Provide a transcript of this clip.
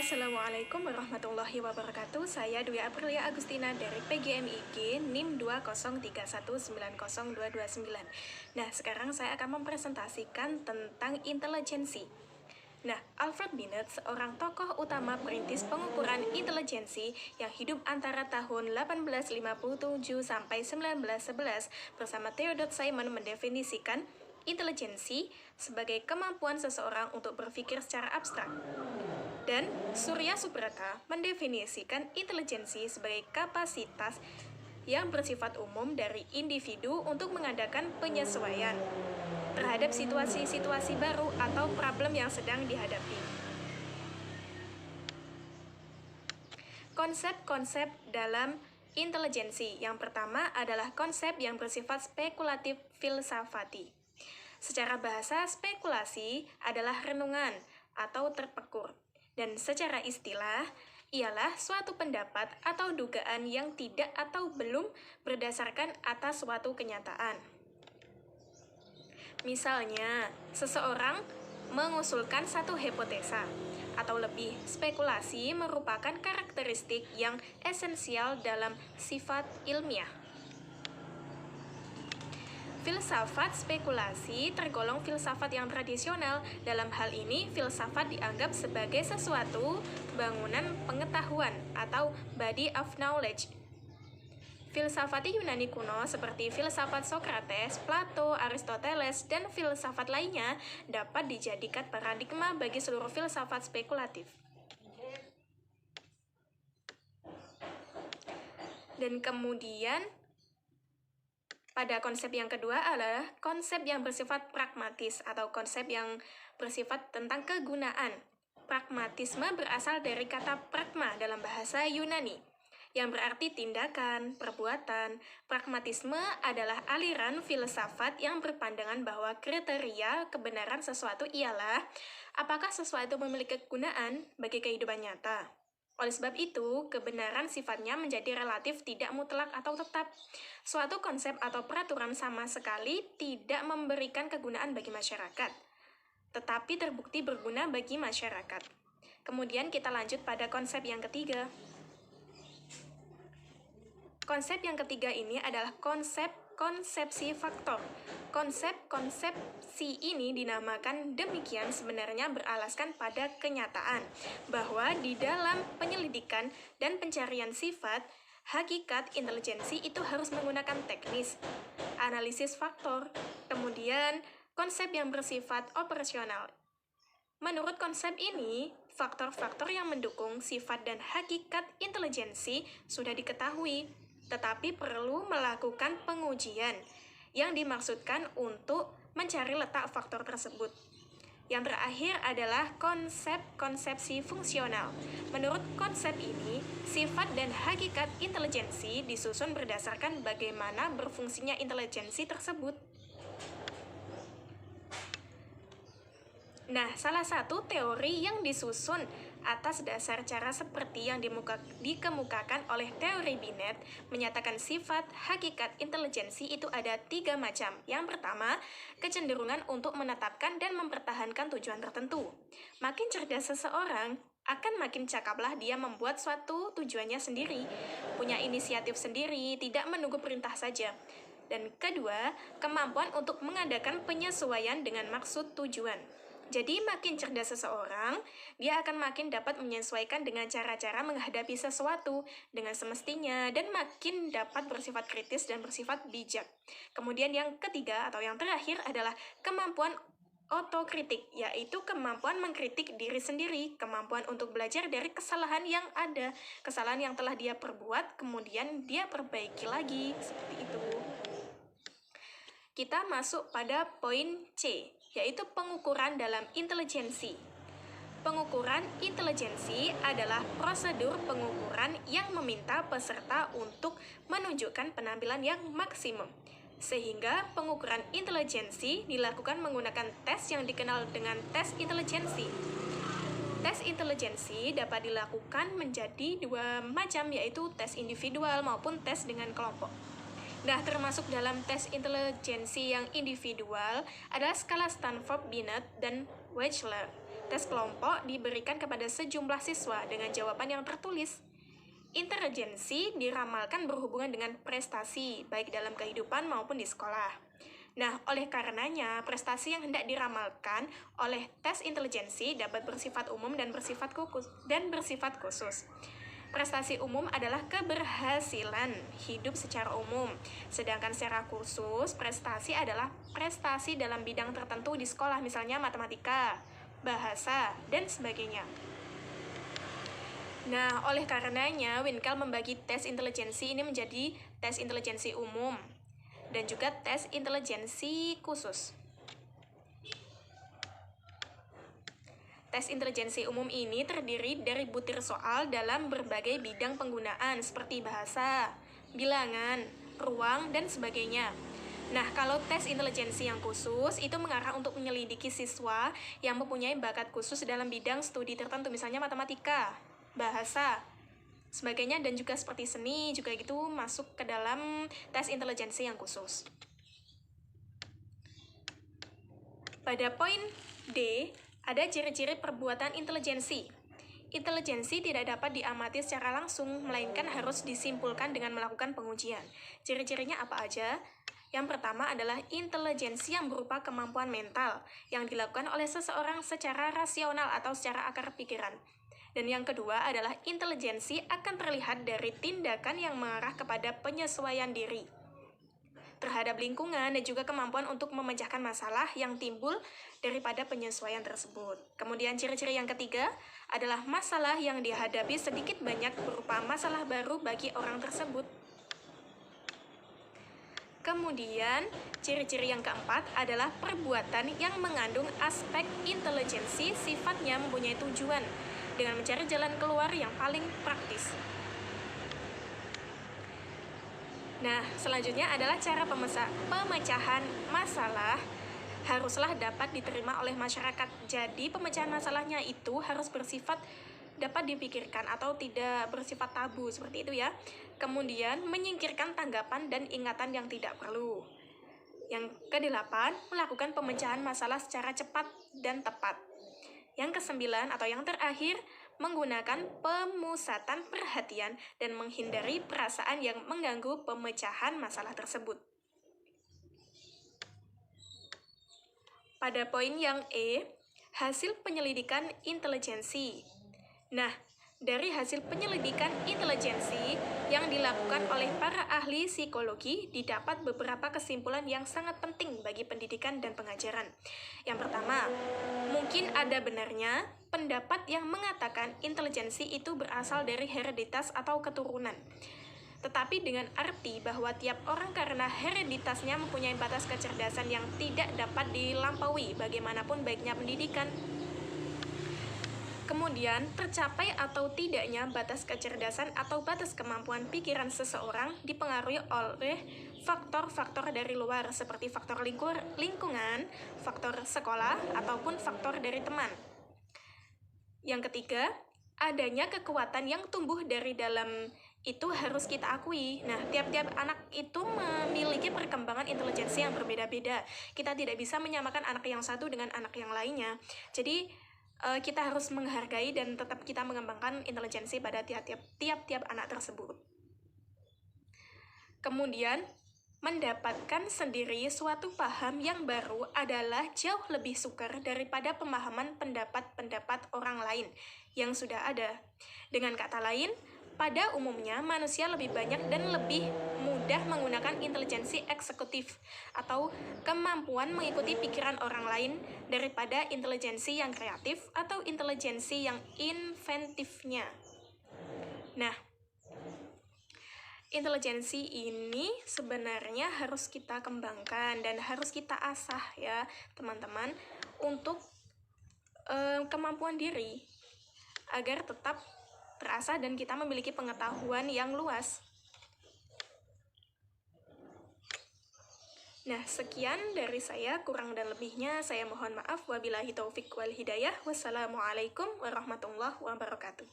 Assalamualaikum warahmatullahi wabarakatuh. Saya Dwi Aprilia Agustina dari PGMIG NIM 203190229. Nah, sekarang saya akan mempresentasikan tentang intelijensi. Nah, Alfred Binet, seorang tokoh utama perintis pengukuran intelijensi yang hidup antara tahun 1857 sampai 1911 bersama Theodore Simon mendefinisikan intelijensi sebagai kemampuan seseorang untuk berpikir secara abstrak. Dan Surya Subrata mendefinisikan intelijensi sebagai kapasitas yang bersifat umum dari individu untuk mengadakan penyesuaian terhadap situasi-situasi baru atau problem yang sedang dihadapi. Konsep-konsep dalam intelijensi. Yang pertama adalah konsep yang bersifat spekulatif filsafati. Secara bahasa, spekulasi adalah renungan atau terpekur. Dan secara istilah, ialah suatu pendapat atau dugaan yang tidak atau belum berdasarkan atas suatu kenyataan. Misalnya, seseorang mengusulkan satu hipotesa atau lebih. Spekulasi merupakan karakteristik yang esensial dalam sifat ilmiah. Filsafat spekulasi tergolong filsafat yang tradisional. Dalam hal ini, filsafat dianggap sebagai sesuatu bangunan pengetahuan atau body of knowledge. Filsafat Yunani kuno seperti filsafat Socrates, Plato, Aristoteles, dan filsafat lainnya dapat dijadikan paradigma bagi seluruh filsafat spekulatif. Dan kemudian pada konsep yang kedua adalah konsep yang bersifat pragmatis atau konsep yang bersifat tentang kegunaan. Pragmatisme berasal dari kata pragma dalam bahasa Yunani, yang berarti tindakan, perbuatan. Pragmatisme adalah aliran filsafat yang berpandangan bahwa kriteria kebenaran sesuatu ialah apakah sesuatu memiliki kegunaan bagi kehidupan nyata. Oleh sebab itu, kebenaran sifatnya menjadi relatif, tidak mutlak atau tetap. Suatu konsep atau peraturan sama sekali tidak memberikan kegunaan bagi masyarakat, tetapi terbukti berguna bagi masyarakat. Kemudian kita lanjut pada konsep yang ketiga. Konsep yang ketiga ini adalah konsepsi faktor. Konsepsi ini dinamakan demikian sebenarnya beralaskan pada kenyataan bahwa di dalam penyelidikan dan pencarian sifat, hakikat intelijensi itu harus menggunakan teknis, analisis faktor, kemudian konsep yang bersifat operasional. Menurut konsep ini, faktor-faktor yang mendukung sifat dan hakikat intelijensi sudah diketahui, tetapi perlu melakukan pengujian yang dimaksudkan untuk mencari letak faktor tersebut. Yang terakhir adalah konsepsi fungsional. Menurut konsep ini, sifat dan hakikat intelijensi disusun berdasarkan bagaimana berfungsinya intelijensi tersebut. Nah, salah satu teori yang disusun atas dasar cara seperti yang dikemukakan oleh teori Binet menyatakan sifat hakikat intelijensi itu ada 3 macam. Yang pertama, kecenderungan untuk menetapkan dan mempertahankan tujuan tertentu. Makin cerdas seseorang, akan makin cakaplah dia membuat suatu tujuannya sendiri, punya inisiatif sendiri, tidak menunggu perintah saja. Dan kedua, kemampuan untuk mengadakan penyesuaian dengan maksud tujuan. Jadi makin cerdas seseorang, dia akan makin dapat menyesuaikan dengan cara-cara menghadapi sesuatu dengan semestinya dan makin dapat bersifat kritis dan bersifat bijak. Kemudian yang ketiga atau yang terakhir adalah kemampuan otokritik, yaitu kemampuan mengkritik diri sendiri, kemampuan untuk belajar dari kesalahan yang ada, kesalahan yang telah dia perbuat, kemudian dia perbaiki lagi, seperti itu. Kita masuk pada poin C, yaitu pengukuran dalam intelijensi. Pengukuran intelijensi adalah prosedur pengukuran yang meminta peserta untuk menunjukkan penampilan yang maksimum. Sehingga pengukuran intelijensi dilakukan menggunakan tes yang dikenal dengan tes intelijensi. Tes intelijensi dapat dilakukan menjadi 2 macam, yaitu tes individual maupun tes dengan kelompok. Nah, termasuk dalam tes intelijensi yang individual adalah skala Stanford-Binet dan Wechsler. Tes kelompok diberikan kepada sejumlah siswa dengan jawaban yang tertulis. Intelijensi diramalkan berhubungan dengan prestasi, baik dalam kehidupan maupun di sekolah. Nah, oleh karenanya, prestasi yang hendak diramalkan oleh tes intelijensi dapat bersifat umum dan bersifat khusus. Prestasi umum adalah keberhasilan hidup secara umum, sedangkan secara khusus, prestasi adalah prestasi dalam bidang tertentu di sekolah, misalnya matematika, bahasa, dan sebagainya. Nah, oleh karenanya, Winkel membagi tes intelijensi ini menjadi tes intelijensi umum dan juga tes intelijensi khusus. Tes intelijensi umum ini terdiri dari butir soal dalam berbagai bidang penggunaan seperti bahasa, bilangan, ruang, dan sebagainya. Nah, kalau tes intelijensi yang khusus itu mengarah untuk menyelidiki siswa yang mempunyai bakat khusus dalam bidang studi tertentu, misalnya matematika, bahasa, sebagainya, dan juga seperti seni juga gitu masuk ke dalam tes intelijensi yang khusus. Pada poin D, ada ciri-ciri perbuatan intelijensi. Intelijensi tidak dapat diamati secara langsung, melainkan harus disimpulkan dengan melakukan pengujian. Ciri-cirinya apa aja? Yang pertama adalah intelijensi yang berupa kemampuan mental, yang dilakukan oleh seseorang secara rasional atau secara akar pikiran. Dan yang kedua adalah intelijensi akan terlihat dari tindakan yang mengarah kepada penyesuaian diri terhadap lingkungan dan juga kemampuan untuk memecahkan masalah yang timbul daripada penyesuaian tersebut. Kemudian ciri-ciri yang ketiga adalah masalah yang dihadapi sedikit banyak berupa masalah baru bagi orang tersebut. Kemudian, ciri-ciri yang keempat adalah perbuatan yang mengandung aspek intelijensi, sifatnya mempunyai tujuan dengan mencari jalan keluar yang paling praktis. Nah, selanjutnya adalah cara pemecahan masalah haruslah dapat diterima oleh masyarakat. Jadi, pemecahan masalahnya itu harus bersifat dapat dipikirkan atau tidak bersifat tabu, seperti itu ya. Kemudian, menyingkirkan tanggapan dan ingatan yang tidak perlu. Yang kedelapan, melakukan pemecahan masalah secara cepat dan tepat. Yang kesembilan atau yang terakhir, menggunakan pemusatan perhatian dan menghindari perasaan yang mengganggu pemecahan masalah tersebut. Pada poin yang E, hasil penyelidikan intelijensi. Nah, dari hasil penyelidikan intelijensi yang dilakukan oleh para ahli psikologi didapat beberapa kesimpulan yang sangat penting bagi pendidikan dan pengajaran. Yang pertama, mungkin ada benarnya pendapat yang mengatakan intelijensi itu berasal dari hereditas atau keturunan. Tetapi dengan arti bahwa tiap orang karena hereditasnya mempunyai batas kecerdasan yang tidak dapat dilampaui bagaimanapun baiknya pendidikan. Kemudian, tercapai atau tidaknya batas kecerdasan atau batas kemampuan pikiran seseorang dipengaruhi oleh faktor-faktor dari luar seperti faktor lingkungan, faktor sekolah, ataupun faktor dari teman. Yang ketiga, adanya kekuatan yang tumbuh dari dalam itu harus kita akui. Nah, tiap-tiap anak itu memiliki perkembangan intelijensi yang berbeda-beda. Kita tidak bisa menyamakan anak yang satu dengan anak yang lainnya. Jadi, kita harus menghargai dan tetap kita mengembangkan intelijensi pada tiap-tiap anak tersebut. Kemudian, mendapatkan sendiri suatu paham yang baru adalah jauh lebih sukar daripada pemahaman pendapat-pendapat orang lain yang sudah ada. Dengan kata lain, pada umumnya manusia lebih banyak dan lebih mudah menggunakan intelijensi eksekutif atau kemampuan mengikuti pikiran orang lain daripada intelijensi yang kreatif atau intelijensi yang inventifnya. Nah, intelijensi ini sebenarnya harus kita kembangkan dan harus kita asah ya teman-teman untuk kemampuan diri agar tetap terasah dan kita memiliki pengetahuan yang luas. Nah, sekian dari saya, kurang dan lebihnya saya mohon maaf. Wabillahi taufik wal hidayah. Wassalamualaikum warahmatullahi wabarakatuh.